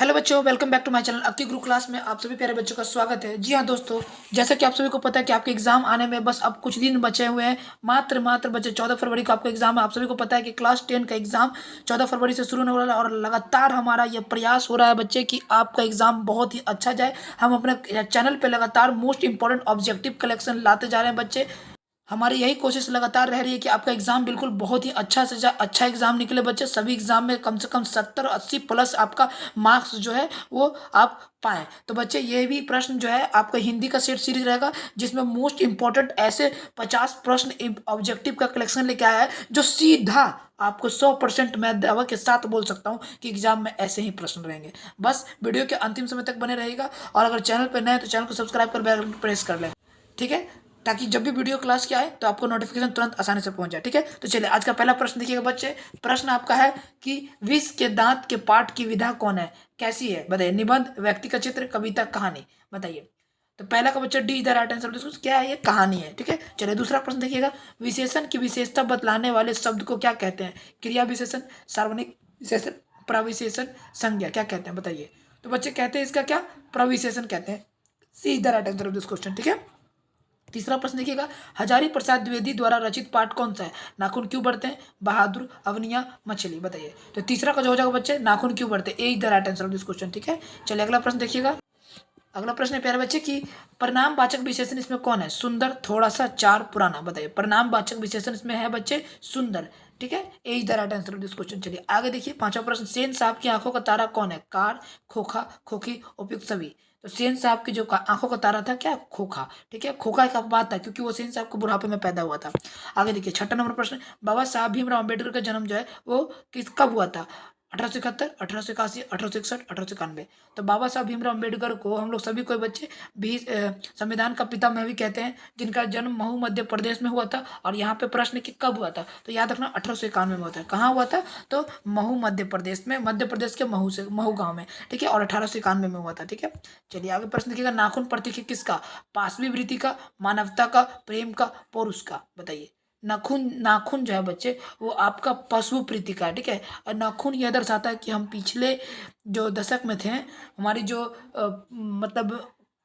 Hello बच्चों, welcome back to my channel. अक्ति गुरु क्लास में आप सभी प्यारे बच्चों का स्वागत है। जी हाँ दोस्तों, जैसा कि आप सभी को पता है कि आपके एग्जाम आने में बस अब कुछ दिन बचे हुए हैं। मात्र बच्चे 14 फरवरी को आपका एग्जाम है। आप सभी को पता है कि क्लास 10 का एग्जाम 14 फरवरी से शुरू होने वाला है और लगातार हमारा यह प्रयास हो रहा है बच्चे कि आपका एग्जाम बहुत ही अच्छा जाए। हम अपने चैनल पर लगातार मोस्ट इंपॉर्टेंट ऑब्जेक्टिव कलेक्शन लाते जा रहे हैं बच्चे। हमारी यही कोशिश लगातार रह रही है कि आपका एग्जाम बिल्कुल बहुत ही अच्छा से अच्छा एग्जाम निकले बच्चे। सभी एग्जाम में कम से कम 70-80 प्लस आपका मार्क्स जो है वो आप पाएं। तो बच्चे ये भी प्रश्न जो है आपका हिंदी का सेट सीरीज रहेगा जिसमें मोस्ट इंपॉर्टेंट ऐसे 50 प्रश्न ऑब्जेक्टिव का कलेक्शन लेके आया है जो सीधा आपको 100% मैं दावा के साथ बोल सकता हूँ कि एग्जाम में ऐसे ही प्रश्न रहेंगे। बस वीडियो के अंतिम समय तक बने रहेगा और अगर चैनल पर नए हैं तो चैनल को सब्सक्राइब कर बेल आइकन प्रेस कर लें, ठीक है, ताकि जब भी वीडियो क्लास की आए तो आपको नोटिफिकेशन तुरंत आसानी से पहुंच जाए। ठीक है, तो चलिए आज का पहला प्रश्न देखिएगा बच्चे। प्रश्न आपका है कि विष के दांत के पाठ की विधा कौन है, कैसी है, बताइए। निबंध, व्यक्ति का चित्र, कविता, कहानी, बताइए। तो पहला का बच्चा डी द राइट आंसर। क्या है, ये कहानी है। ठीक है, चलिए दूसरा प्रश्न देखिएगा। विशेषण की विशेषता बतलाने वाले शब्द को क्या कहते हैं? क्रिया विशेषण, सार्वजनिक विशेषण, प्रविशेषण, संज्ञा, क्या कहते हैं बताइए। तो बच्चे कहते हैं इसका क्या, प्रविशेषण कहते हैं। C is the right answer of this question. ठीक है, तीसरा प्रश्न देखिएगा। हजारी प्रसाद द्विवेदी द्वारा रचित पाठ कौन सा है? नाखून क्यों बढ़ते हैं, बहादुर, अवनिया, मछली, बताइए। तो तीसरा का जो हो जाएगा बच्चे, नाखून क्यों बढ़ते हैं। A is the right answer of this question. ठीक है, चलिए अगला प्रश्न देखिएगा। अगला प्रश्न है प्यारे बच्चे की परिणामवाचक विशेषण इसमें कौन है? सुंदर, थोड़ा सा, चार, पुराना, बताइए। परिणामवाचक विशेषण इसमें है बच्चे सुंदर। ठीक है, A is the right answer of this question. चलिए आगे देखिए, पांचवा प्रश्न। सेन साहब की आंखों का तारा कौन है? कार, खोखा, खोखी, उपयुक्त, सभी। तो सेन साहब की जो आंखों का तारा था क्या? खोखा। ठीक है, खोखा एक बात था क्योंकि वो सेन साहब को बुढ़ापे में पैदा हुआ था। आगे देखिए, छठा नंबर प्रश्न। बाबा साहब भीमराव अम्बेडकर का जन्म जो है वो कब हुआ था? 1871, 1881, 1861, 1891। तो बाबा साहब भीमराव अम्बेडकर को हम लोग सभी कोई बच्चे भी संविधान का पितामह भी कहते हैं, जिनका जन्म महू मध्य प्रदेश में हुआ था। और यहाँ पे प्रश्न कि कब हुआ था, तो याद रखना 1891 में होता है। कहाँ हुआ था? तो महू मध्य प्रदेश में, मध्य प्रदेश के महू गाँव में। ठीक है, और 1891 में हुआ था। ठीक है, चलिए आगे प्रश्न देखिएगा। नाखून प्रतीक है किसका? पाशवी वृत्ति का, मानवता का, प्रेम का, पौरुष का, बताइए। नाखून, नाखून जो है बच्चे वो आपका पशु प्रीति का है। ठीक है, और नाखून यह दर्शाता है कि हम पिछले जो दशक में थे, हमारी जो मतलब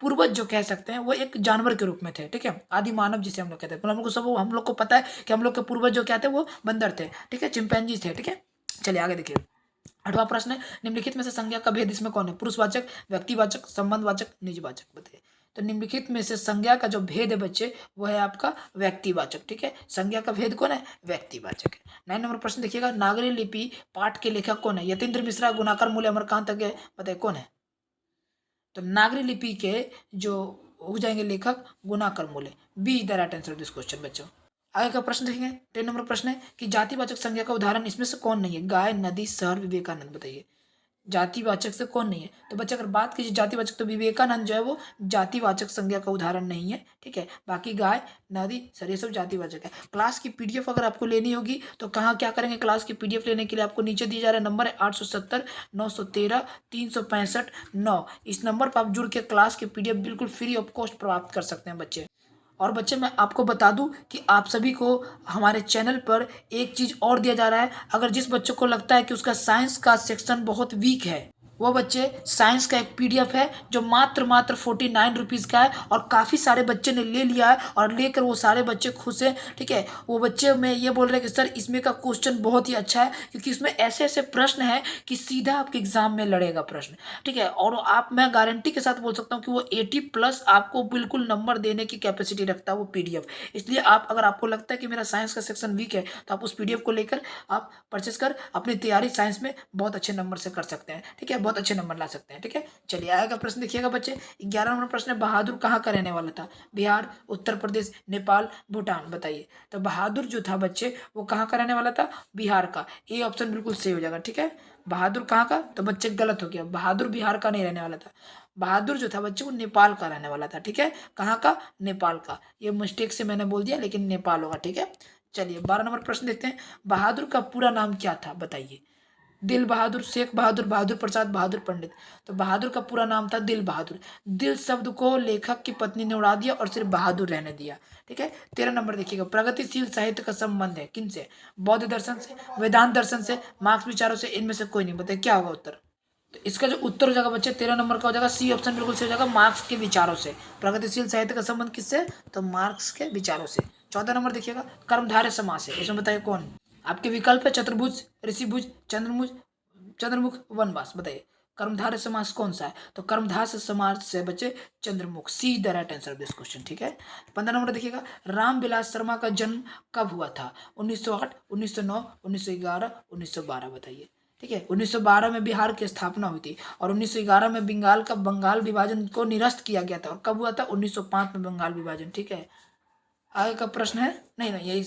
पूर्वज जो कह सकते हैं वो एक जानवर के रूप में थे। ठीक है, आदि मानव जिसे हम लोग कहते हैं। हम लोग को सब, हम लोग को पता है कि हम लोग के पूर्वज जो क्या थे वो बंदर थे। ठीक है, चिंपैंजी थे। ठीक है, चलिए आगे देखिए। आठवां प्रश्न है। निम्नलिखित में से संज्ञा का भेद इसमें कौन है? पुरुषवाचक, व्यक्तिवाचक, संबंधवाचक, निजवाचक, बताइए। तो निम्नलिखित में से संज्ञा का जो भेद है बच्चे वो है आपका व्यक्तिवाचक। ठीक है, संज्ञा का भेद कौन है? व्यक्तिवाचक है। 9 नंबर प्रश्न देखिएगा। नागरी लिपि पाठ के लेखक कौन है? यतीन्द्र मिश्रा, गुणाकर मूल्य, अमरकांत अज्ञे, बताइए कौन है। तो नागरी लिपि के जो हो जाएंगे लेखक, गुणाकर मूल्य। Be the right answer of this question बच्चों। आगे का प्रश्न देखेंगे। 10 नंबर प्रश्न है कि जातिवाचक संज्ञा का उदाहरण इसमें से कौन नहीं है? गाय, नदी, शहर, विवेकानंद, बताइए। जातिवाचक से कौन नहीं है? तो बच्चे अगर बात कीजिए जातिवाचक, तो विवेकानंद जो है वो जातिवाचक संज्ञा का उदाहरण नहीं है। ठीक है, बाकी गाय, नदी, सर, ये सब जातिवाचक है। क्लास की पीडीएफ अगर आपको लेनी होगी तो कहाँ क्या करेंगे? क्लास की पीडीएफ लेने के लिए आपको नीचे दिया जा रहा है नंबर है 870 913 365 9। इस नंबर पर आप जुड़ के क्लास की पीडीएफ बिल्कुल फ्री ऑफ कॉस्ट प्राप्त कर सकते हैं बच्चे। और बच्चे मैं आपको बता दूं कि आप सभी को हमारे चैनल पर एक चीज़ और दिया जा रहा है। अगर जिस बच्चे को लगता है कि उसका साइंस का सेक्शन बहुत वीक है, वो बच्चे साइंस का एक पीडीएफ है जो मात्र 49 रुपीज़ का है और काफ़ी सारे बच्चे ने ले लिया है और लेकर वो सारे बच्चे खुश हैं। ठीक है, वो बच्चे में ये बोल रहे हैं कि सर इसमें का क्वेश्चन बहुत ही अच्छा है क्योंकि इसमें ऐसे ऐसे प्रश्न है कि सीधा आपके एग्जाम में लड़ेगा प्रश्न। ठीक है, और आप, मैं गारंटी के साथ बोल सकता हूँ कि वो 80+ आपको बिल्कुल नंबर देने की कैपेसिटी रखता है वो पीडीएफ। इसलिए आप, अगर आपको लगता है कि मेरा साइंस का सेक्शन वीक है तो आप उस पीडीएफ को लेकर आप परचेस कर अपनी तैयारी साइंस में बहुत अच्छे नंबर से कर सकते हैं। ठीक है, बहुत अच्छे नंबर ला सकते हैं। ठीक है, चलिए आएगा प्रश्न देखिएगा बच्चे। 11 नंबर प्रश्न है। बहादुर कहाँ का रहने वाला था? बिहार, उत्तर प्रदेश, नेपाल, भूटान, बताइए। तो बहादुर जो था बच्चे वो कहाँ का रहने वाला था? बिहार का। ए ऑप्शन बिल्कुल सही हो जाएगा। ठीक है, बहादुर कहाँ का? तो बच्चे गलत हो गया, बहादुर बिहार का नहीं रहने वाला था। बहादुर जो था बच्चे वो नेपाल का रहने वाला था। ठीक है, कहाँ का? नेपाल का। ये मिस्टेक से मैंने बोल दिया लेकिन नेपाल होगा। ठीक है, चलिए 12 नंबर प्रश्न देखते हैं। बहादुर का पूरा नाम क्या था, बताइए। दिल बहादुर, शेख बहादुर, बहादुर प्रसाद, बहादुर पंडित। तो बहादुर का पूरा नाम था दिल बहादुर। दिल शब्द को लेखक की पत्नी ने उड़ा दिया और सिर्फ बहादुर रहने दिया। ठीक है, 13 नंबर देखिएगा। प्रगतिशील साहित्य का संबंध है किनसे? बौद्ध दर्शन से, वेदांत दर्शन से, मार्क्स विचारों से, इनमें से कोई नहीं, बताइए क्या होगा उत्तर। तो इसका जो उत्तर हो जाएगा बच्चे 13 नंबर का हो जाएगा सी ऑप्शन बिल्कुल सही हो जाएगा, मार्क्स के विचारों से। प्रगतिशील साहित्य का संबंध किससे, तो मार्क्स के विचारों से। 14 नंबर देखिएगा, कर्मधारय समास है, इसमें बताइए कौन। आपके विकल्प है चतुर्भुज, ऋषिभुज, चंद्रभुज, चंद्रमुख, वनवास। बताइए कर्मधारय समास कौन सा है, तो कर्मधारय समास से बच्चे चंद्रमुख, C the right answer this question. ठीक है। 15 नंबर देखिएगा, रामविलास शर्मा का जन्म कब हुआ था, 1908, 1909, 1911, 1912। बताइए। ठीक है। 1912 में बिहार की स्थापना हुई थी और 1911 में बंगाल विभाजन को निरस्त किया गया था। और कब हुआ था, 1905 में बंगाल विभाजन। ठीक है। आगे का प्रश्न है, नहीं नहीं यही।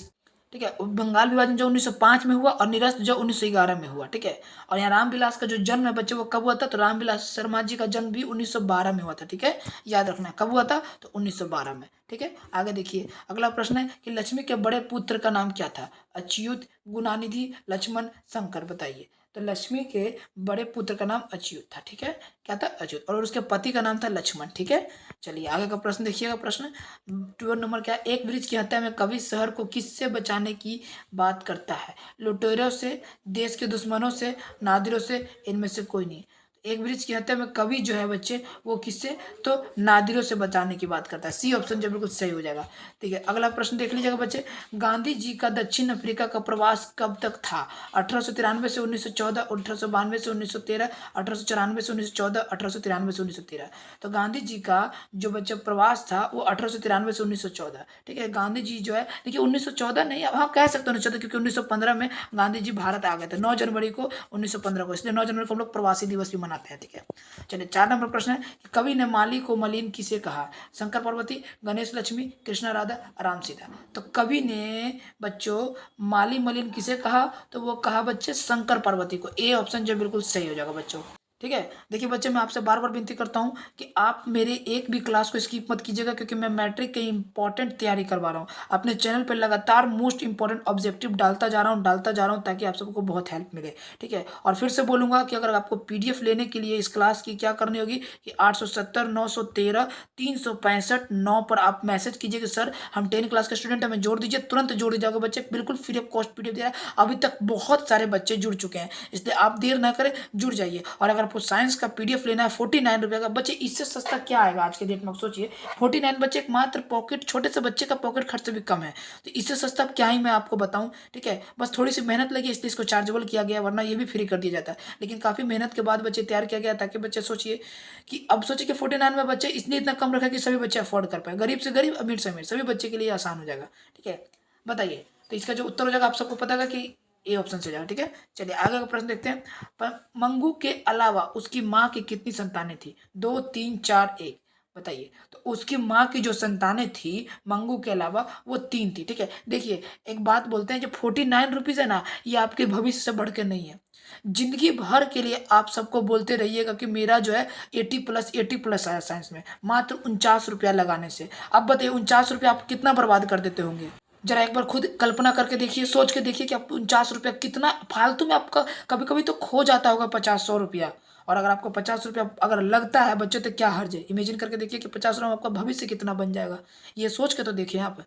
ठीक है। बंगाल विभाजन जो 1905 में हुआ और निरस्त जो 1911 में हुआ। ठीक है। और यहाँ रामविलास का जो जन्म है बच्चे वो कब हुआ था, तो रामविलास शर्मा जी का जन्म भी 1912 में हुआ था। ठीक है। याद रखना है कब हुआ था, तो 1912 में। ठीक है। आगे देखिए, अगला प्रश्न है कि लक्ष्मी के बड़े पुत्र का नाम क्या था, अच्युत, गुणानिधि, लक्ष्मण, शंकर। बताइए। तो लक्ष्मी के बड़े पुत्र का नाम अच्युत था। ठीक है। क्या था, अच्युत। और उसके पति का नाम था लक्ष्मण। ठीक है। चलिए आगे का प्रश्न देखिएगा। प्रश्न 12 नंबर क्या है, एक वृक्ष की हत्या में कवि शहर को किससे बचाने की बात करता है, लुटेरों से, देश के दुश्मनों से, नादिरों से, इनमें से कोई नहीं। एक वृक्ष की हत्या में कवि जो है बच्चे वो किससे, तो नादिरों से बचाने की बात करता है। सी ऑप्शन जो बिल्कुल सही हो जाएगा। ठीक है। अगला प्रश्न देख लीजिएगा बच्चे, गांधी जी का दक्षिण अफ्रीका का प्रवास कब तक था, 1893 से 1914, 1892 से 1913, 1894 से 1914, 1893 से 1913। तो गांधी जी का जो बच्चे प्रवास था वो 1893 से 1914। ठीक है। गांधी जी जो है देखिए 1914 नहीं, अब हाँ कह सकते हैं 1914, क्योंकि 1915 में गांधी जी भारत आ गए थे 9 जनवरी को 1915 को, इसलिए 9 जनवरी को हम लोग प्रवासी दिवस भी मनाते हैं। ठीक है। चलिए 4 नंबर प्रश्न है कि कवि ने माली को मलिन किसे कहा, शंकर पार्वती, गणेश लक्ष्मी, कृष्णा राधा, राम सीता। तो कवि ने बच्चों माली मलिन किसे कहा, तो वो कहा बच्चे शंकर पार्वती को। ए ऑप्शन जो बिल्कुल सही हो जाएगा बच्चों। ठीक है। देखिए बच्चे मैं आपसे बार बार विनती करता हूं कि आप मेरे एक भी क्लास को स्किप मत कीजिएगा, क्योंकि मैं मैट्रिक की इंपॉर्टेंट तैयारी करवा रहा हूं। अपने चैनल पर लगातार मोस्ट इंपॉर्टेंट ऑब्जेक्टिव डालता जा रहा हूं ताकि आप सबको बहुत हेल्प मिले। ठीक है। और फिर से बोलूंगा कि अगर आपको पीडीएफ लेने के लिए इस क्लास की क्या करनी होगी कि 870 913 365 9 पर आप मैसेज कीजिए कि सर हम 10 क्लास के स्टूडेंट हमें जोड़ दीजिए, तुरंत जोड़ दीजिएगा बच्चे, बिल्कुल फ्री ऑफ कॉस्ट पीडीएफ दे रहा है। अभी तक बहुत सारे बच्चे जुड़ चुके हैं, इसलिए आप देर ना करें, जुड़ जाइए। और अगर आपको साइंस का पीडीएफ लेना है 49 रुपये का बच्चे, इससे सस्ता क्या आएगा आज के डेट में, सोचिए 49 बच्चे, एक मात्र पॉकेट, छोटे से बच्चे का पॉकेट खर्च भी कम है, तो इससे सस्ता क्या ही मैं आपको बताऊं। ठीक है। बस थोड़ी सी मेहनत लगी इसलिए इसको चार्जेबल किया गया, वरना ये भी फ्री कर दिया जाता है, लेकिन काफी मेहनत के बाद बच्चे तैयार किया गया ताकि बच्चे सोचिए कि अब सोचिए कि 49 में बच्चे इसलिए इतना कम रखा कि सभी बच्चे अफोर्ड कर पाए, गरीब से गरीब, अमीर से अमीर, सभी बच्चे के लिए आसान हो जाएगा। ठीक है। बताइए। तो इसका जो उत्तर हो जाएगा आप सबको पता है कि ए ऑप्शन से हो जाएगा। ठीक है। चलिए आगे का प्रश्न देखते हैं। मंगू के अलावा उसकी माँ की कितनी संतानें थी, 2, 3, 4, 1। बताइए। तो उसकी माँ की जो संतानें थी मंगू के अलावा वो 3 थी। ठीक है। देखिए एक बात बोलते हैं, जो 49 रुपीज है ना, ये आपके भविष्य से बढ़ के नहीं है। जिंदगी भर के लिए आप सबको बोलते रहिएगा कि मेरा जो है 80+ आया साइंस में, मात्र 49 रुपया लगाने से। अब बताइए 49 रुपया आप कितना बर्बाद कर देते होंगे, जरा एक बार खुद कल्पना करके देखिए, सोच के देखिए कि आप 49 रुपया कितना फालतू में आपका कभी कभी तो खो जाता होगा 50-100 रुपया। और अगर आपको 50 रुपया अगर लगता है बच्चे तो क्या हर्ज है, इमेजिन करके देखिए कि 50 रुपये में आपका भविष्य कितना बन जाएगा, ये सोच के तो देखिए आप।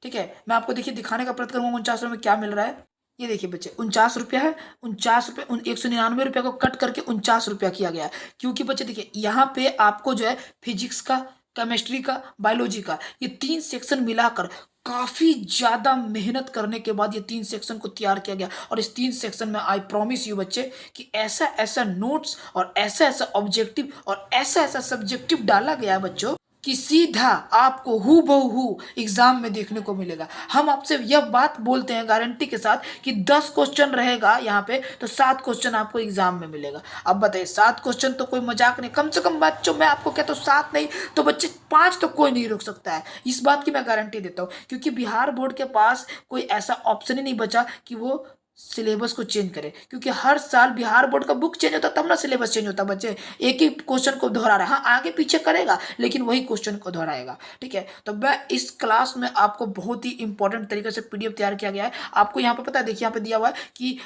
ठीक है। मैं आपको देखिए दिखाने का प्रयत्न करूंगा 49 रुपये में क्या मिल रहा है। ये देखिए बच्चे 49 रुपया है, 49 रुपये 199 रुपया को कट करके 49 रुपया किया गया है, क्योंकि बच्चे देखिए यहाँ पे आपको जो है फिजिक्स का, केमिस्ट्री का, बायोलॉजी का, ये 3 सेक्शन मिलाकर काफी ज्यादा मेहनत करने के बाद ये 3 सेक्शन को तैयार किया गया। और इस 3 सेक्शन में आई प्रॉमिस यू बच्चे कि ऐसा ऐसा नोट्स और ऐसा ऐसा ऑब्जेक्टिव और ऐसा ऐसा सब्जेक्टिव डाला गया है बच्चों कि सीधा आपको हु बहु एग्जाम में देखने को मिलेगा। हम आपसे यह बात बोलते हैं गारंटी के साथ कि 10 क्वेश्चन रहेगा यहाँ पे तो 7 क्वेश्चन आपको एग्जाम में मिलेगा। अब बताइए 7 क्वेश्चन तो कोई मजाक नहीं, कम से कम बच्चों मैं आपको कहता हूँ 7 नहीं तो बच्चे 5 तो कोई नहीं रोक सकता है, इस बात की मैं गारंटी देता हूँ। क्योंकि बिहार बोर्ड के पास कोई ऐसा ऑप्शन ही नहीं बचा कि वो सिलेबस को चेंज करे, क्योंकि हर साल बिहार बोर्ड का बुक चेंज होता तब ना सिलेबस चेंज होता। बच्चे एक ही क्वेश्चन को दोहरा रहा है, हाँ आगे पीछे करेगा लेकिन वही क्वेश्चन को दोहराएगा। ठीक है। तो मैं इस क्लास में आपको बहुत ही इंपॉर्टेंट तरीके से पीडीएफ तैयार किया गया है। आपको यहाँ पे पता है, देखिए यहाँ पे दिया हुआ है कि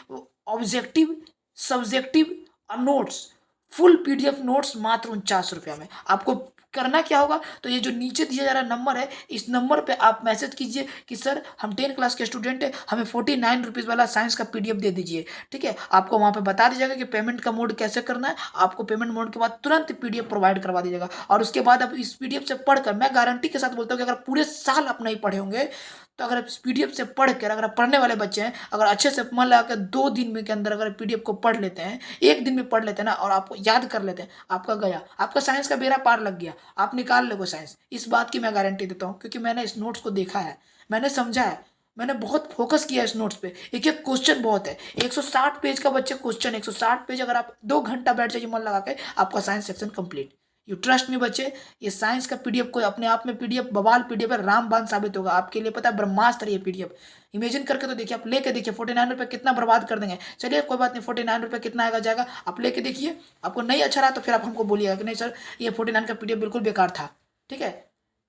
ऑब्जेक्टिव, सब्जेक्टिव और नोट्स, फुल पीडीएफ नोट्स मात्र 49 रुपया में। आपको करना क्या होगा, तो ये जो नीचे दिया जा रहा नंबर है, इस नंबर पे आप मैसेज कीजिए कि सर हम 10 क्लास के स्टूडेंट है, हमें 49 रुपीज़ वाला साइंस का PDF दे दीजिए। ठीक है, आपको वहाँ पे बता दीजिएगा कि पेमेंट का मोड कैसे करना है। आपको पेमेंट मोड के बाद तुरंत PDF प्रोवाइड करवा दीजिएगा, और उसके बाद आप इस PDF से पढ़कर, मैं गारंटी के साथ बोलता हूँ कि अगर पूरे साल आप नहीं पढ़े होंगे, तो अगर आप इस PDF से पढ़ कर, अगर आप पढ़ने वाले बच्चे हैं, अगर अच्छे से मन लगा कर 2 दिन में के अंदर अगर PDF को पढ़ लेते हैं, 1 दिन में पढ़ लेते हैं ना, और आपको याद कर लेते हैं, आपका गया, आपका साइंस का बेड़ा पार लग गया, आप निकाल लोगे साइंस। इस बात की मैं गारंटी देता हूँ, क्योंकि मैंने इस नोट्स को देखा है, मैंने समझा है, मैंने बहुत फोकस किया इस नोट्स पे। एक एक क्वेश्चन बहुत है, 160 पेज का बच्चे क्वेश्चन, 160 पेज, अगर आप 2 घंटा बैठ जाइए मन लगा के, आपका science section complete. You trust me बच्चे, ये साइंस का PDF कोई अपने आप में PDF बवाल PDF है, रामबाण साबित होगा आपके लिए। पता है, ब्रह्मास्त्र ये PDF। इमेजिन करके तो देखिए, आप लेके देखिए, 49 रुपये कितना बर्बाद कर देंगे। चलिए कोई बात नहीं, 49 रुपये कितना आएगा जाएगा, आप लेके देखिए। आपको नहीं अच्छा रहा तो फिर आप हमको बोलिएगा कि नहीं सर, ये 49 का PDF बिल्कुल बेकार था। ठीक है,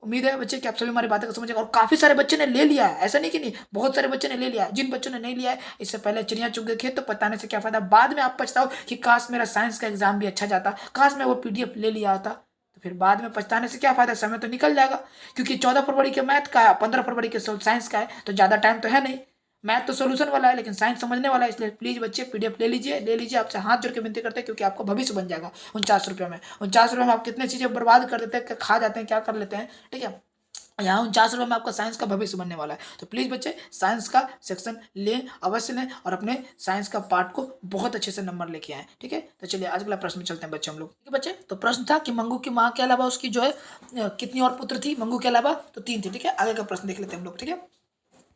उम्मीद है बच्चे कि आप सभी हमारी बातें को समझेंगे, और काफी सारे बच्चे ने ले लिया है, ऐसा नहीं कि नहीं, बहुत सारे बच्चे ने ले लिया है। जिन बच्चों ने नहीं लिया है, इससे पहले चिड़िया चुग गए खेत, तो बताने से क्या फायदा, बाद में आप पछताओ कि काश मेरा साइंस का एग्जाम भी अच्छा जाता, काश मैं वो PDF ले लिया होता। तो फिर बाद में पछताने से क्या फायदा, समय तो निकल जाएगा। क्योंकि 14 फरवरी के मैथ का है, 15 फरवरी के साइंस का है, तो ज्यादा टाइम तो है नहीं। मैथ तो सोल्यूशन वाला है, लेकिन साइंस समझने वाला है, इसलिए प्लीज बच्चे PDF ले लीजिए, ले लीजिए। आपसे हाथ जोड़ के विनती करते हैं, क्योंकि आपका भविष्य बन जाएगा 49 रुपये में। 49 रुपये में आप कितने चीजें बर्बाद कर देते हैं, खा जाते हैं, क्या कर लेते हैं। ठीक है, यहाँ 49 रुपये में आपका साइंस का भविष्य बनने वाला है। तो प्लीज बच्चे साइंस का सेक्शन लें, अवश्य लें, और अपने साइंस का पार्ट को बहुत अच्छे से नंबर लेके आए। ठीक है, तो चलिए आज अगला प्रश्न में चलते हैं बच्चे हम लोग। ठीक है बच्चे, तो प्रश्न था कि मंगू की माँ के अलावा उसकी जो है कितनी और पुत्र थी, मंगू के अलावा तो 3 थी। ठीक है, आगे का प्रश्न देख लेते हैं हम लोग। ठीक है,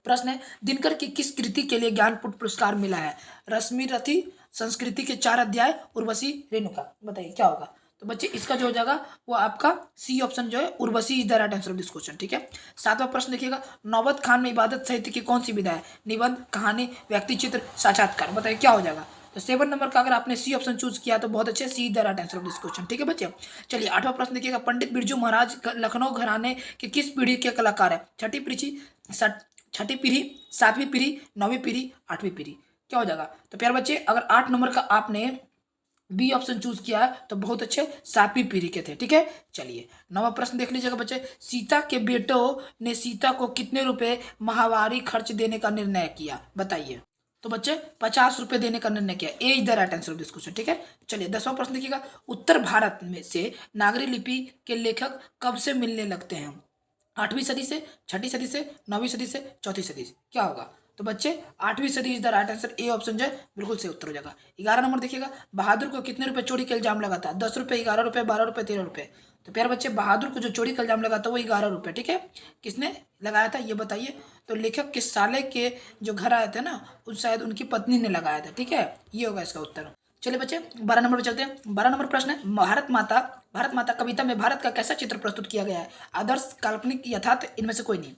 प्रश्न है, दिनकर की किस कृति के लिए ज्ञानपीठ पुरस्कार मिला है। रश्मि रथी, संस्कृति के 4 अध्याय, उर्वशी, रेणुका। बताइए क्या होगा। तो बच्चे इसका जो हो जाएगा वो आपका C ऑप्शन जो है, Urvashi is the right answer of this question. ठीक है, 7वां प्रश्न देखिएगा, नौबत खान में इबादत साहित्य की कौन सी विधा है। निबंध, कहानी, व्यक्ति चित्र, साक्षात्कार। बताइए क्या हो जाएगा। तो 7 नंबर का अगर आपने C ऑप्शन चूज किया तो बहुत अच्छे, C the right answer of this question. ठीक है बच्चे, चलिए 8वां प्रश्न देखिएगा, पंडित बिरजू महाराज लखनऊ घराने के किस पीढ़ी के कलाकार है। छठी पीढ़ी, 7वीं पीढ़ी, 9वीं पीढ़ी, 8वीं पीढ़ी। क्या हो जाएगा। तो प्यारे बच्चे, अगर 8 नंबर का आपने B ऑप्शन चूज किया है तो बहुत अच्छे, 7वीं पीढ़ी के थे। ठीक है, चलिए 9वां प्रश्न देख लीजिएगा बच्चे, सीता के बेटों ने सीता को कितने रुपए माहवारी खर्च देने का निर्णय किया। बताइए। तो बच्चे 50 रुपए देने का निर्णय किया। A is the right answer of this question. ठीक है, चलिए 10वां प्रश्न देखिएगा, उत्तर भारत में से नागरी लिपि के लेखक कब से मिलने लगते हैं। 8वीं सदी से, 6ठी सदी से, 9वीं सदी से, 4थी सदी से। क्या होगा। तो बच्चे 8वीं सदी is the right answer, A option जो है बिल्कुल सही उत्तर हो जाएगा। 11 नंबर देखिएगा, बहादुर को कितने रुपए चोरी का इल्जाम लगा था। 10 रुपए, 11 रुपए, 12 रुपए, 13 रुपए। तो प्यारे बच्चे, बहादुर को जो चोरी का इल्जाम लगा था वो 11 रुपए। ठीक है, किसने लगाया था ये बताइए। तो लेखक के साले के जो घर आए थे ना, उस शायद उनकी पत्नी ने लगाया था। ठीक है, ये होगा इसका उत्तर। चलिए बच्चे 12 नंबर पे चलते हैं। 12 नंबर प्रश्न है, भारत माता कविता में भारत का कैसा चित्र प्रस्तुत किया गया है। आदर्श, काल्पनिक, यथार्थ, इनमें से कोई नहीं।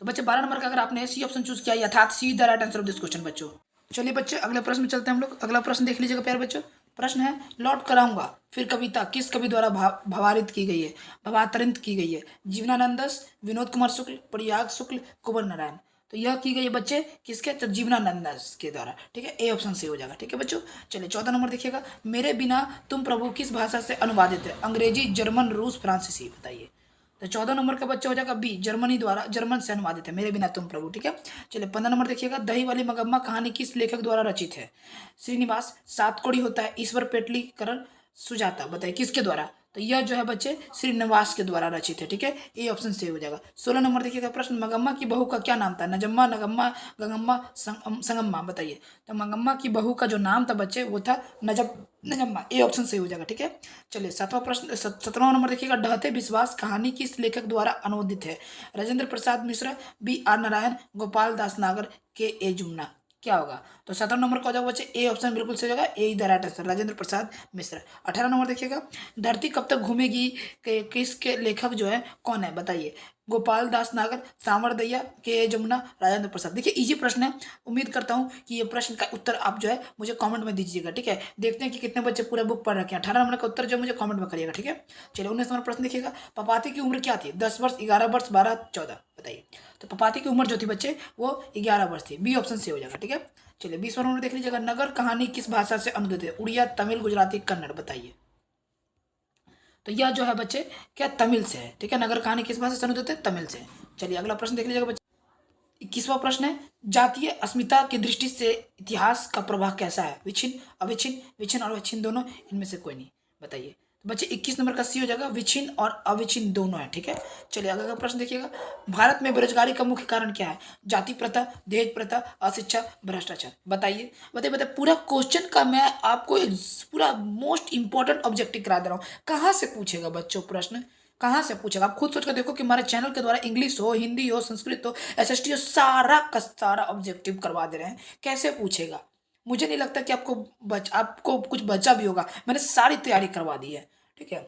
तो बच्चे 12 नंबर का अगर आपने C ऑप्शन चूज किया, यथार्थ, C the right answer of this question बच्चों। चलिए बच्चे अगले प्रश्न में चलते हैं हम लोग। अगला प्रश्न देख लीजिएगा प्यारे बच्चों। प्रश्न है, लौट कर आऊंगा फिर कविता किस कवि द्वारा भावारित की गई है, भावांतरित की गई है। जीवनानंदस, विनोद कुमार शुक्ल, प्रयाग शुक्ल, कुंवर नारायण। तो यह की गई है बच्चे किसके, तो जीवनानंदस के द्वारा। ठीक है, ए ऑप्शन से हो जाएगा। ठीक है बच्चों, चलिए 14 नंबर देखिएगा, मेरे बिना तुम प्रभु किस भाषा से अनुवादित है। अंग्रेजी, जर्मन, रूस, फ्रांसीसी। बताइए। तो 14 नंबर का बच्चा हो जाएगा B, जर्मन से अनुवादित है, मेरे बिना तुम प्रभु। ठीक है, चलिए 15 नंबर देखिएगा, दही वाली मगम्मा कहानी किस लेखक द्वारा रचित है। श्रीनिवास, सातकोड़ी होता है, ईश्वर पेटलीकरण, सुजाता। बताइए किसके द्वारा। तो यह जो है बच्चे श्रीनिवास के द्वारा रचित है। ठीक है, ए ऑप्शन से हो जाएगा। 16 नंबर देखिएगा प्रश्न, मगम्मा की बहू का क्या नाम था। नजम्मा, नगम्मा, गंगम्मा, संगम्मा। बताइए। तो मगम्मा की बहू का जो नाम था बच्चे वो था नजम्मा, ए ऑप्शन से हो जाएगा। ठीक है, चलिए 7वां प्रश्न, 17वां नंबर देखिएगा, ढहते विश्वास कहानी किस लेखक द्वारा अनुवादित है। राजेंद्र प्रसाद मिश्र, B.R. नारायण, गोपाल दास नागर, K.A. जुम्ना। क्या होगा। तो 17 नंबर का हो जाएगा बच्चे, ए ऑप्शन बिल्कुल सही होगा, A the right answer, Rajendra Prasad Mishra. 18 number देखिएगा, धरती कब तक घूमेगी किसके लेखक जो है कौन है। बताइए। गोपाल दास नागर, सामरदैया, K.A. जमुना, राजेंद्र प्रसाद। देखिए इजी प्रश्न है, उम्मीद करता हूँ कि ये प्रश्न का उत्तर आप जो है मुझे कमेंट में दीजिएगा। ठीक है, देखते हैं कि कितने बच्चे पूरा बुक पढ़ रखे हैं। 18 नंबर का उत्तर जो मुझे कमेंट में करिएगा। ठीक है, चलिए 19 नंबर प्रश्न देखिएगा, पपाती की उम्र क्या थी। 10 वर्ष, 11 वर्ष, 12, 14। बताइए। तो पपाती की उम्र जो थी बच्चे वो 11 वर्ष थी, बी ऑप्शन से हो जाएगा। ठीक है, चलिए 20वां नंबर देख लीजिएगा, नगर कहानी किस भाषा से अनुदित है। उड़िया, तमिल, गुजराती, कन्नड़। बताइए। तो यह जो है बच्चे क्या तमिल से है, ठीक है। नगर कहानी किस भाषा से अनुदित है? तमिल से। चलिए अगला प्रश्न देख लीजिएगा बच्चे। 21वां प्रश्न है, जातीय अस्मिता की दृष्टि से इतिहास का प्रवाह कैसा है? विच्छिन्न, अविच्छिन्न, विच्छिन्न और विच्छिन्न दोनों, इनमें से कोई नहीं। बताइए। तो बच्चे 21 नंबर का सी हो जाएगा, विच्छिन्न और अविच्छिन्न दोनों है, ठीक है। चलिए अगला प्रश्न देखिएगा। भारत में बेरोजगारी का मुख्य कारण क्या है? जाति प्रथा, दहेज प्रथा, अशिक्षा, भ्रष्टाचार। बताइए बताइए बताइए। पूरा क्वेश्चन का मैं आपको एक पूरा मोस्ट इंपॉर्टेंट ऑब्जेक्टिव करा दे रहा हूँ। कहाँ से पूछेगा बच्चों प्रश्न? कहाँ से पूछेगा? आप खुद सोच कर देखो कि हमारे चैनल के द्वारा इंग्लिश हो, हिंदी हो, संस्कृत हो, एसएसटी हो, सारा का सारा ऑब्जेक्टिव करवा दे रहे हैं। कैसे पूछेगा? मुझे नहीं लगता कि आपको कुछ बचा भी होगा। मैंने सारी तैयारी करवा दी है, ठीक है।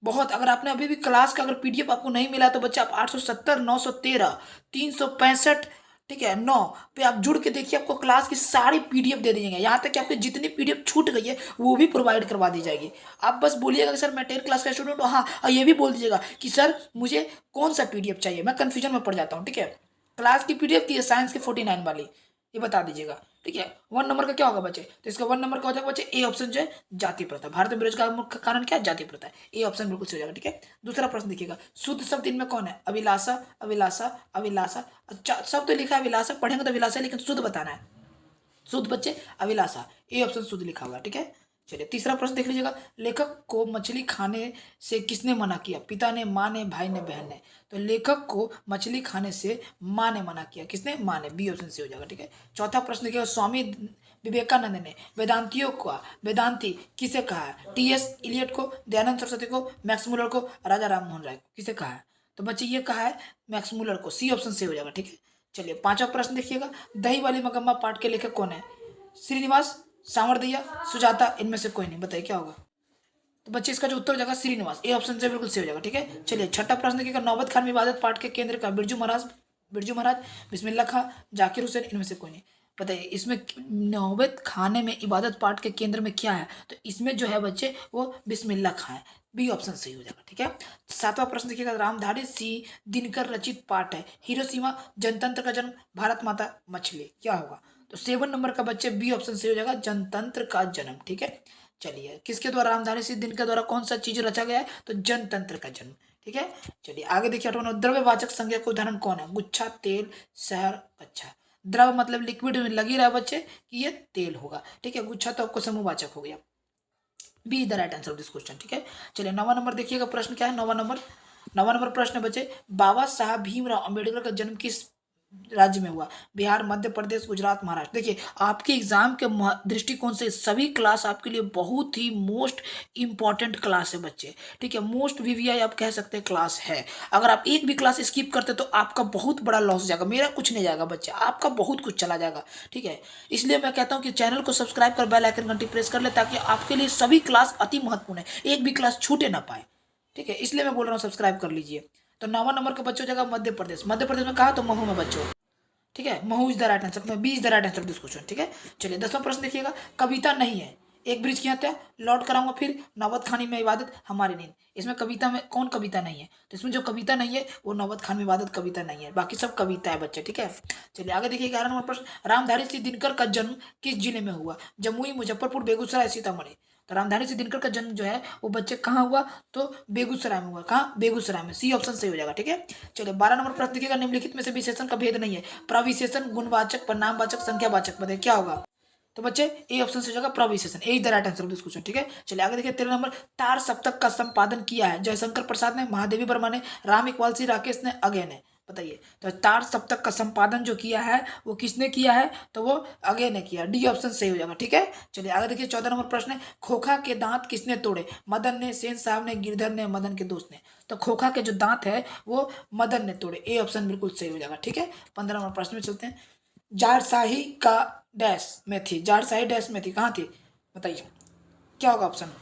बहुत, अगर आपने अभी भी क्लास का अगर पीडीएफ आपको नहीं मिला तो बच्चे आप 870 913 365, ठीक है, 9 पे आप जुड़ के देखिए, आपको क्लास की सारी पीडीएफ दे दीजिएगा। यहाँ तक कि आपकी जितनी पीडीएफ छूट गई है वो भी प्रोवाइड करवा दी जाएगी। आप बस बोलिएगा कि सर मैं 10 क्लास का स्टूडेंट हूँ, हाँ, और ये भी बोल दीजिएगा कि सर मुझे कौन सा पीडीएफ चाहिए, मैं कन्फ्यूजन में पड़ जाता हूँ, ठीक है। क्लास की पीडीएफ की साइंस की 49 वाली, ये बता दीजिएगा, ठीक है। 1 नंबर का क्या होगा बच्चे? तो इसका 1 नंबर का हो जाएगा बच्चे ए ऑप्शन जो है, जाति प्रथा। भारत में बेरोजगार का मुख्य कारण क्या है? जाति प्रथा है। ए ऑप्शन बिल्कुल सही हो जाएगा, ठीक है। दूसरा प्रश्न देखिएगा, शुद्ध शब्द इनमें कौन है? अभिलाषा, अभिलाषा, अभिलाषा। अच्छा, सब तो लिखा है अभिलाषा, पढ़ेंगे तो अभिलाषा, लेकिन शुद्ध बताना है। शुद्ध बच्चे अभिलाषा, ए ऑप्शन शुद्ध लिखा हुआ है, ठीक है। चलिए तीसरा प्रश्न देख लीजिएगा, लेखक को मछली खाने से किसने मना किया? पिता ने, माँ ने, भाई ने, बहन ने। तो लेखक को मछली खाने से माँ ने मना किया। किसने? माँ ने। बी ऑप्शन से हो जाएगा, ठीक है। चौथा प्रश्न देखिएगा, स्वामी विवेकानंद ने वेदांतियों का वेदांती किसे कहा है? टीएस इलियट को, दयानंद सरस्वती को, मैक्स मुलर को, राजा राम मोहन राय को। किसे कहा है? तो बच्चे ये कहा है मैक्स मुलर को। सी ऑप्शन से हो जाएगा, ठीक है। चलिए पांचवा प्रश्न देखिएगा, दही वाली मगम्मा पाठ के लेखक कौन है? श्रीनिवास, सामरदिया, सुजाता, इनमें से कोई नहीं। बताइए क्या होगा? तो बच्चे इसका जो उत्तर हो जाएगा श्रीनिवास, ए ऑप्शन से बिल्कुल सही हो जाएगा, ठीक है। चलिए छठा प्रश्न देखिएगा, नौबत खान में इबादत पाठ के केंद्र का? बिरजू महाराज, बिस्मिल्लाह खां, जाकिर हुसैन, इनमें से कोई नहीं। बताइए इसमें नौबत खाने में इबादत पाठ के केंद्र में क्या है? तो इसमें जो है बच्चे वो बिस्मिल्लाह खां है। बी ऑप्शन सही हो जाएगा, ठीक है। सातवां प्रश्न देखिएगा, रामधारी सिंह दिनकर रचित पाठ है, हिरोशिमा, जनतंत्र का जन्म, भारत माता, मछली। क्या होगा? तो 7 नंबर का बच्चे बी ऑप्शन सही हो जाएगा, जनतंत्र का जन्म, ठीक है। चलिए किसके द्वारा, रामधारी सिंह दिनकर द्वारा कौन सा चीज रचा गया है? तो जनतंत्र का जन्म, ठीक है। चलिए आगे देखिए, द्रव्यवाचक संज्ञा का उदाहरण कौन है? गुच्छा, तेल, शहर, कच्छा। द्रव मतलब लिक्विड में लग ही रहा है बच्चे कि ये तेल होगा, ठीक है। गुच्छा तो आपको समूहवाचक हो गया। Be the right answer of this question, ठीक है। चलिए 9वां नंबर देखिएगा, प्रश्न क्या है? 9वां नंबर प्रश्न है बच्चे, बाबा साहब भीमराव अंबेडकर का जन्म किस राज्य में हुआ? बिहार, मध्य प्रदेश, गुजरात, महाराष्ट्र। देखिए आपके एग्जाम के दृष्टिकोण से सभी क्लास आपके लिए बहुत ही मोस्ट इंपॉर्टेंट क्लास है बच्चे, ठीक है। मोस्ट वीवीआई आप कह सकते हैं क्लास है। अगर आप एक भी क्लास स्किप करते तो आपका बहुत बड़ा लॉस जाएगा, मेरा कुछ नहीं जाएगा बच्चे, आपका बहुत कुछ चला जाएगा, ठीक है। इसलिए मैं कहता हूँ कि चैनल को सब्सक्राइब कर बेल आइकन घंटी प्रेस कर ले, ताकि आपके लिए सभी क्लास अति महत्वपूर्ण है, एक भी क्लास छूटे ना पाए, ठीक है। इसलिए मैं बोल रहा हूँ सब्सक्राइब कर लीजिए। तो 9वां नंबर का बच्चों जगह मध्य प्रदेश, मध्य प्रदेश में कहा? तो महू में बच्चों, ठीक है। महू is the right answer, b is the right answer this question, ठीक है। चलिए 10वां प्रश्न देखिएगा, कविता नहीं है, एक ब्रिज की हत्या, लौट कराऊंगा फिर, नौबत खानी में इबादत, हमारी नींद। इसमें कविता में कौन कविता नहीं है? तो इसमें जो कविता नहीं है वो नौबत खान में इबादत कविता नहीं है, बाकी सब कविता है बच्चे, ठीक है। चलिए आगे देखिए 11 नंबर प्रश्न, रामधारी सिंह दिनकर का जन्म किस जिले में हुआ? जमुई, मुजफ्फरपुर, बेगूसराय, सीतामढ़ी। तो रामधारी सिंह दिनकर का जन्म जो है वो बच्चे कहाँ हुआ? तो बेगूसराय में हुआ। कहाँ? बेगूसराय में। सी ऑप्शन सही हो जाएगा, ठीक है। चलिए 12 नंबर प्रश्न देखिएगा, निम्नलिखित में से विशेषण का भेद नहीं है? प्रविशेषण, गुणवाचक, परिणामवाचक, संख्यावाचक। बताइए क्या होगा? तो बच्चे ए ऑप्शन से हो जाएगा प्रविशेषण, A is the right answer of this question, ठीक है। चलिए आगे देखिए 13 नंबर, तार सप्तक का संपादन किया है? जयशंकर प्रसाद ने, महादेवी वर्मा ने, राम इकबाल सिंह राकेश ने, अगे ने। बताइए तो तार सप्तक का संपादन जो किया है वो किसने किया है? तो वो अगे ने किया। डी ऑप्शन सही हो जाएगा, ठीक है। चलिए आगे देखिए 14 नंबर प्रश्न है, खोखा के दांत किसने तोड़े? मदन ने, सेन साहब ने, गिरधर ने, मदन के दोस्त ने। तो खोखा के जो दांत है वो मदन ने तोड़े, ए ऑप्शन बिल्कुल सही हो जाएगा, ठीक है। 15 नंबर प्रश्न में चलते हैं, जारशाही का डैश में थी, जारशाही डैश में थी, कहाँ थी? बताइए क्या होगा ऑप्शन?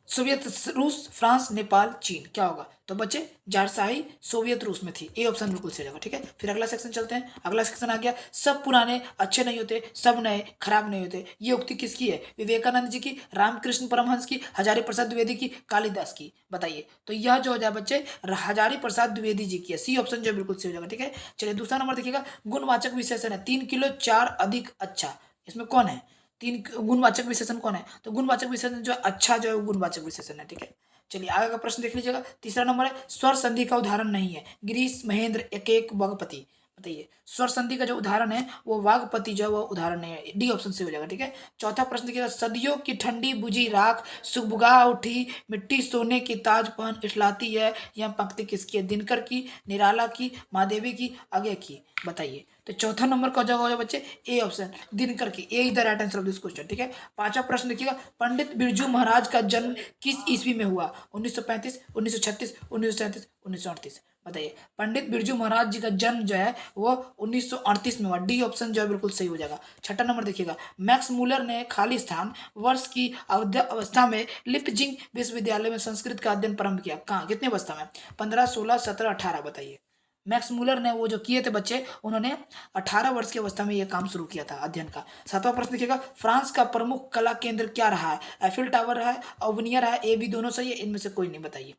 सोवियत रूस, फ्रांस, नेपाल, चीन। क्या होगा? तो बच्चे जारशाही सोवियत रूस में थी, ए ऑप्शन बिल्कुल सही होगा, ठीक है। फिर अगला सेक्शन चलते हैं, अगला सेक्शन आ गया, सब पुराने अच्छे नहीं होते, सब नए खराब नहीं होते। ये उक्ति किसकी है? विवेकानंद जी की, रामकृष्ण परमहंस की, हजारी प्रसाद द्विवेदी की, कालिदास की। बताइए तो यह जो हो जाए बच्चे हजारी प्रसाद द्विवेदी जी की है, सी ऑप्शन जो बिल्कुल सही हो जाएगा, ठीक है। चलिए दूसरा नंबर देखिएगा, गुणवाचक विशेषण है 3 किलो 4 अधिक अच्छा, इसमें कौन है? 3 गुणवाचक विशेषण कौन है? तो गुणवाचक विशेषण जो अच्छा जो है वो गुणवाचक विशेषण है, ठीक है। चलिए आगे का प्रश्न देख लीजिएगा। तीसरा नंबर है स्वर संधि का उदाहरण नहीं है। गिरीश, महेंद्र, एक एक, वागपति। बताइए स्वर संधि का जो उदाहरण है वो वागपति जो है वो उदाहरण नहीं है। डी ऑप्शन से हो जाएगा। ठीक है। चौथा प्रश्न देखिएगा, सदियों की ठंडी बुझी राख सुबुगा उठी मिट्टी सोने की ताज पहन इठलाती है। यह पंक्ति किसकी है? दिनकर की, निराला की, महादेवी की, अगय की। बताइए। तो चौथा नंबर का जगह हो जाए बच्चे ए ऑप्शन, दिनकर की। A is the right answer of this question. ठीक है। पांचवा प्रश्न देखिएगा, पंडित बिरजू महाराज का जन्म किस ईस्वी में हुआ? 1935, 1936, 1937, 1938। बताइए पंडित बिरजू महाराज जी का जन्म जो है वो 1938 में हुआ। डी ऑप्शन जो है बिल्कुल सही हो जाएगा। छठा नंबर देखिएगा, मैक्स मूलर ने खाली स्थान वर्ष की अवस्था में लिपजिंग विश्वविद्यालय में संस्कृत का अध्ययन प्रारंभ किया। कहाँ, कितने अवस्था में? 15, 16, 17, 18। बताइए। मैक्स मूलर ने वो जो किए थे बच्चे, उन्होंने 18 वर्ष की अवस्था में यह काम शुरू किया था अध्ययन का। सातवां प्रश्न देखिएगा, फ्रांस का प्रमुख कला केंद्र क्या रहा है? एफिल टावर रहा है, ओवनिया रहा है, ए बी दोनों सही है, इनमें से कोई नहीं। बताइए।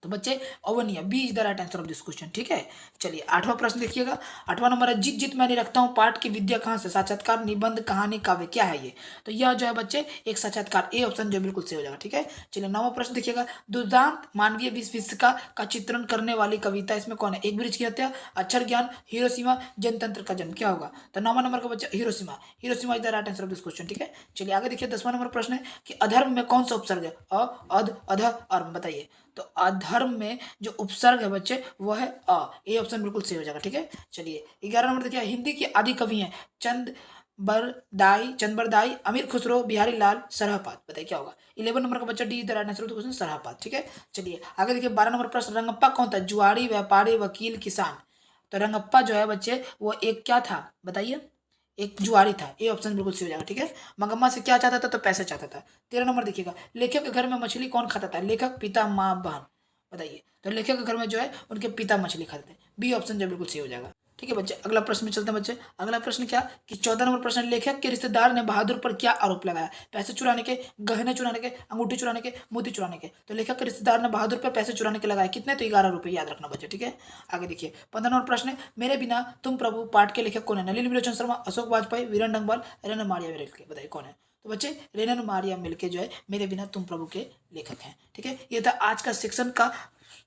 तो बच्चे ओवनिया, B is the right answer of this question. ठीक है। चलिए आठवां प्रश्न देखिएगा। आठवां नंबर है, जीत जीत मैं नहीं रखता हूँ पाठ की विद्या कहाँ से? साक्षात्कार, निबंध, कहानी, काव्य। क्या है ये? तो यह जो है बच्चे एक साक्षात्कार, ए ऑप्शन जो बिल्कुल सही हो जाएगा। ठीक है। चलिए नौवां प्रश्न देखिएगा, दुर्दांत मानवीय विश्विका का चित्रण करने वाली कविता इसमें कौन है? एक ब्रिज की हत्या, अक्षर ज्ञान, हिरोशिमा, जनतंत्र का जन्म। क्या होगा? तो नौवां नंबर का बच्चा Hiroshima, Hiroshima is the right answer of this question. ठीक है। चलिए आगे देखिए, 10वां नंबर प्रश्न है कि अधर्म में कौन सा उपसर्ग है? अ, अध, अध, अर्म। बताइए। तो अधर्म में जो उपसर्ग है बच्चे वो है अ। ए ऑप्शन बिल्कुल सही हो जाएगा। ठीक है। चलिए 11 नंबर देखिए, हिंदी के आदि कवि हैं चंदबरदाई, अमीर खुसरो, बिहारी लाल, सरहपाद। बताइए क्या होगा? 11 नंबर का बच्चा D the right answer of the question, Sarahapada. ठीक है। चलिए आगे देखिए, 12 नंबर प्रश्न, रंगप्पा कौन था? जुआरी, व्यापारी, वकील, किसान। तो रंगप्पा जो है बच्चे वो एक क्या था? बताइए। एक जुआरी था। ए ऑप्शन बिल्कुल सही हो जाएगा। ठीक है। मंगम्मा से क्या चाहता था? तो पैसे चाहता था। 13 नंबर देखिएगा, लेखक के घर में मछली कौन खाता था? लेखक, पिता, माँ, बहन। बताइए। तो लेखक के घर में जो है उनके पिता मछली खाते थे। बी ऑप्शन जो बिल्कुल सही हो जाएगा। ठीक है बच्चे। अगला प्रश्न में चलते हैं बच्चे। अगला प्रश्न क्या कि 14 नंबर प्रश्न, लेखक के रिश्तेदार ने बहादुर पर क्या आरोप लगाया? पैसे चुराने के, गहने चुराने के, अंगूठी चुराने के, मोती चुराने के। तो लेखक के रिश्तेदार ने बहादुर पर पैसे चुराने के लगाए। कितने? तो 11 रुपए। याद रखना बच्चे। ठीक है। आगे देखिए, 15 नंबर प्रश्न है, मेरे बिना तुम प्रभु पाठ के लेखक कौन है? नलिनी विलोचन शर्मा, अशोक वाजपेयी, वीरेन डंगवाल, रेणु मारिया मिल्के। बताइए कौन है? तो बच्चे रेणु मारिया मिल्के जो है मेरे बिना तुम प्रभु के लेखक हैं। ठीक है। ये था आज का सेक्शन का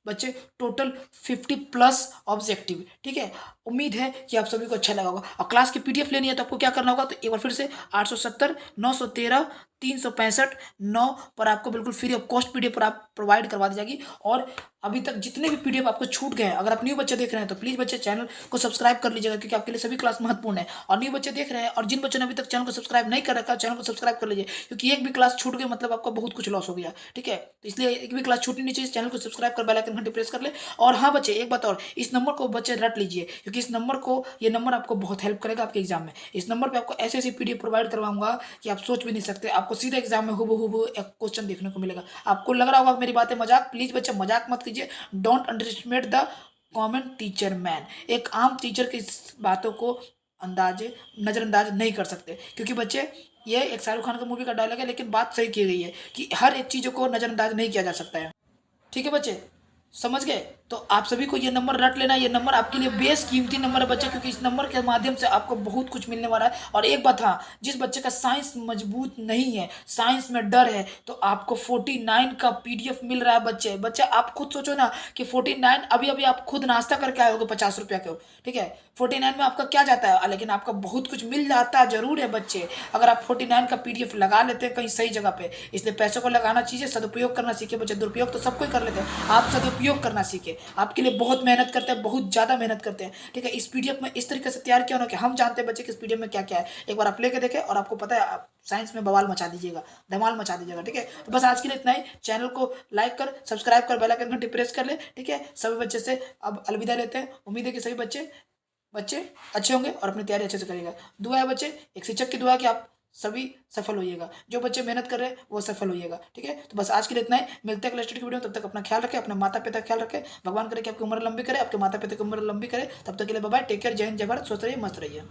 बच्चे टोटल 50+ ऑब्जेक्टिव। ठीक है। उम्मीद है कि आप सभी को अच्छा लगा होगा। और क्लास की पीडीएफ लेनी है तो आपको क्या करना होगा? तो एक बार फिर से 870 913 365 9 पर आपको बिल्कुल फ्री ऑफ कॉस्ट पीडीएफ पर आप प्रोवाइड करवा दी जाएगी। और अभी तक जितने भी पीडीएफ आपको छूट गए हैं, अगर आप न्यू बच्चे देख रहे हैं तो प्लीज बच्चे चैनल को सब्सक्राइब कर लीजिएगा, क्योंकि आपके लिए सभी क्लास महत्वपूर्ण है। और न्यू बच्चे देख रहे हैं और जिन बच्चों ने अभी तक चैनल को सब्सक्राइब नहीं कर रखा, चैनल को सब्सक्राइब कर लीजिए, क्योंकि एक भी क्लास छूट गई मतलब आपका बहुत कुछ लॉस हो गया। ठीक है। तो इसलिए एक भी क्लास छूटनी नहीं चाहिए। चैनल को सब्सक्राइब कर बेल आइकन घंटी प्रेस कर ले। और हाँ बच्चे एक बात और, इस नंबर को बच्चे रट लीजिए, क्योंकि इस नंबर को, ये नंबर आपको बहुत हेल्प करेगा आपके एग्जाम में। इस नंबर पे आपको ऐसे ऐसी पीडीएफ प्रोवाइड करवाऊंगा कि आप सोच भी नहीं सकते। आपको सीधे एग्जाम में हुबहू एक क्वेश्चन देखने को मिलेगा। आपको लग रहा होगा मेरी बातें मजाक, प्लीज बच्चे मजाक मत कीजिए। Don't underestimate the common teacher man. एक आम टीचर की बातों को नजरअंदाज नहीं कर सकते, क्योंकि बच्चे ये एक शाहरुख खान का मूवी का डायलॉग है, लेकिन बात सही की गई है कि हर एक चीज़ों को नजरअंदाज नहीं किया जा सकता है। ठीक है बच्चे, समझ गए? तो आप सभी को ये नंबर रट लेना। ये नंबर आपके लिए बेस कीमती नंबर है बच्चे, क्योंकि इस नंबर के माध्यम से आपको बहुत कुछ मिलने वाला है। और एक बात हाँ, जिस बच्चे का साइंस मजबूत नहीं है, साइंस में डर है, तो आपको 49 का पीडीएफ मिल रहा है बच्चे। बच्चे आप खुद सोचो ना कि 49 अभी अभी आप खुद नाश्ता करके आए होगे 50 रुपया के। ठीक है। 49 में आपका क्या जाता है, लेकिन आपका बहुत कुछ मिल जाता जरूर है बच्चे, अगर आप 49 का पीडीएफ लगा लेते हैं कहीं सही जगह पे। इसलिए पैसों को लगाना चाहिए, सदुपयोग करना सीखे बच्चे। दुरुपयोग तो सब कोई कर लेते हैं, आप सदुपयोग करना सीखे। आपके लिए बहुत मेहनत करते हैं, बहुत ज़्यादा मेहनत करते हैं। ठीक है। इस पीडीएफ में इस तरीके से तैयार किया ना कि हम जानते हैं बच्चे कि इस पीडीएफ में क्या क्या है। एक बार आप लेके देखें और आपको पता है, आप साइंस में बवाल मचा दीजिएगा, धमाल मचा दीजिएगा। ठीक है। तो बस आज के लिए इतना ही। चैनल को लाइक कर, सब्सक्राइब कर, बेल आइकन घंटी प्रेस कर ले। ठीक है। सभी बच्चे से अब अलविदा लेते हैं। उम्मीद है कि सभी बच्चे अच्छे होंगे और अपनी तैयारी अच्छे से करिएगा। दुआ है बच्चे, एक शिक्षक की दुआ है कि आप सभी सफल होइएगा। जो बच्चे मेहनत कर रहे हैं वो सफल होइएगा। ठीक है। तो बस आज के लिए इतना ही। मिलते हैं अगले स्टडी की वीडियो में। तब तक अपना ख्याल रखें, अपने माता पिता का ख्याल रखें। भगवान करे कि आपकी उम्र लंबी करे, आपके माता पिता की उम्र लंबी करे। तब तक के लिए बाय बाय, टेक केयर, जय हिंद, जय भारत। स्वस्थ रहिए, मस्त रहिए।